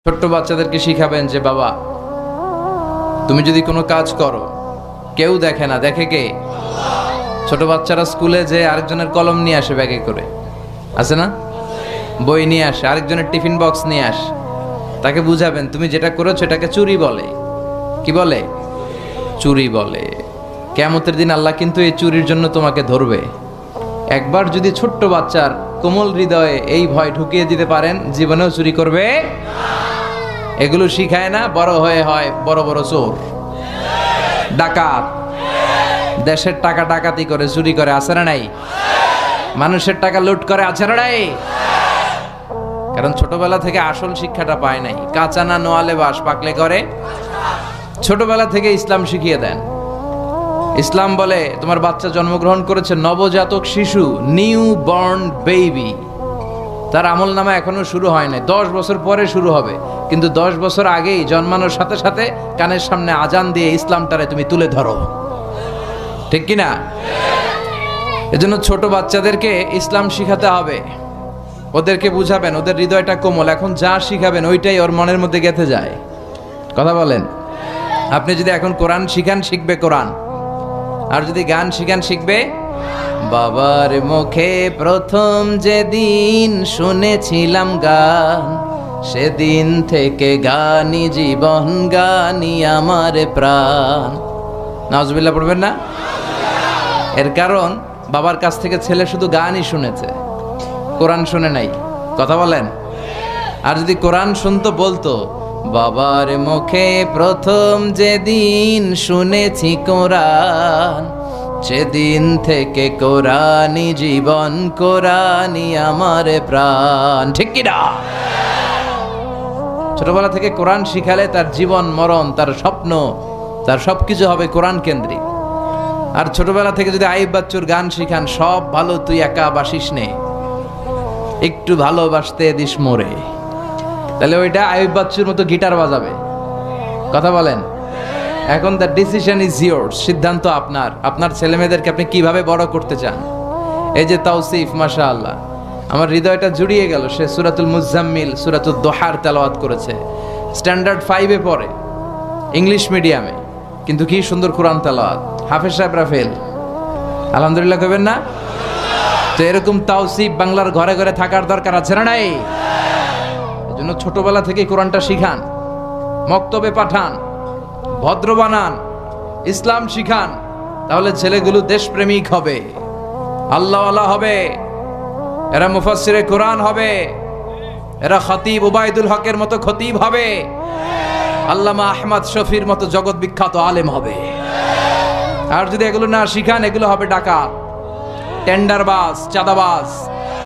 ছোট্ট বাচ্চাদেরকে শিখাবেন যে বাবা তুমি যদি কোনো কাজ করো কেউ দেখে না, দেখে কে? ছোট বাচ্চারা স্কুলে যে আরেকজনের কলম নিয়ে আসে ব্যাগে করে, আছে না? বই নিয়ে আসে, আরেকজনের টিফিন বক্স নিয়ে আসে, তাকে বুঝাবেন তুমি যেটা করেছো এটাকে চুরি বলে। কি বলে? চুরি বলে। কিয়ামতের দিন আল্লাহ কিন্তু এই চুরির জন্য তোমাকে ধরবে। একবার যদি ছোট্ট বাচ্চার কোমল হৃদয়ে এই ভয় ঢুকিয়ে দিতে পারেন, জীবনেও চুরি করবে। এগুলো শিখায় না, বড় হয়ে হয় বড় বড় চোর, ডাকাত, দেশের টাকা ডাকাতি করে, চুরি করে, আছে না নাই? মানুষের টাকা লুট করে, আছে না নাই? কারণ ছোটবেলা থেকে আসল শিক্ষাটা পায় নাই। কাঁচা না নোয়ালে বাস, পাকলে করে। ছোটবেলা থেকে ইসলাম শিখিয়ে দেন। ইসলাম বলে তোমার বাচ্চা জন্মগ্রহণ করেছে, নবজাতক শিশু, নিউ বর্ন বেবি, তার আমল নামা এখনো শুরু হয় নাই, 10 বছর পরে শুরু হবে। কিন্তু 10 বছর আগেই জন্মানোর সাথে সাথে কানের সামনে আজান দিয়ে ইসলামটারে তুমি তুলে ধরো, ঠিক কিনা? এজন্য ছোট বাচ্চাদেরকে ইসলাম শিখাতে হবে। ওদেরকে বুঝাবেন, ওদের হৃদয়টা কোমল, এখন যা শিখাবেন ওইটাই ওর মনের মধ্যে গেঁথে যায়। কথা বলেন। আপনি যদি এখন কোরআন শিখান, শিখবে কোরআন। আর যদি গান শিখান, শিখবে। বাবার মুখে প্রথম যেদিন শুনেছিলাম গান, সেদিন থেকে গানি জীবন, গানি আমার প্রাণ। নাউজুবিল্লাহ পড়বেন না? এর কারণ বাবার কাছ থেকে ছেলে শুধু গানই শুনেছে, কোরআন শুনে নাই। কথা বলেন। আর যদি কোরআন শুনতো, বলতো বাবার মুখে প্রথম যেদিন শুনেছি কোরআন, সেদিন থেকে কোরআনই জীবন, কোরআনই আমার প্রাণ। ঠিক কিনা? ছোটবেলা থেকে কোরআন শিখালে তার জীবন মরণ, তার স্বপ্ন, তার সবকিছু হবে কোরআন কেন্দ্রিক। আর ছোটবেলা থেকে যদি আইব বাচ্চুর গান শিখান, সব ভালো তুই একা বাসিস নে, একটু ভালোবাসতে দিস মোরে, তাহলে ওইটা আইব বাচ্চুর মতো গিটার বাজাবে। কথা বলেন। এখন দ্য ডিসিশন ইজ ইয়োরস, সিদ্ধান্ত আপনার। আপনার ছেলে মেয়েদেরকে আপনি কিভাবে বড় করতে চান। এই যে তাওসিফ, মাশাআল্লাহ, আমার হৃদয়টা জুড়িয়ে গেল। সে সূরাতুল মুজাম্মিল, সূরাতুদ দোহার তেলাওয়াত করেছে। স্ট্যান্ডার্ড 5-এ পড়ে, ইংলিশ মিডিয়ামে, কিন্তু কি সুন্দর কোরআন তেলাওয়াত। হাফেজ সাহেবরা ফেল। আলহামদুলিল্লাহ কইবেন না? তো এরকম তাওসিফ বাংলার ঘরে ঘরে থাকার দরকার আছে না নাই? এজন্য ছোটবেলা থেকে কোরআনটা শিখান, মক্তবে পাঠান, ভদ্র বানান, ইসলাম শিখান। তাহলে ছেলেগুলো দেশপ্রেমিক হবে, আল্লাহওয়ালা হবে, এরা মুফাসসিরে কোরআন হবে, এরা খতিব উবাইদুল হকের মতো খতিব হবে, আল্লামা আহমদ শফির মতো জগৎ বিখ্যাত আলেম হবে। আর যদি এগুলো না শিখান, এগুলো হবে ডাকাত, টেন্ডারবাজ, চাঁদাবাজ।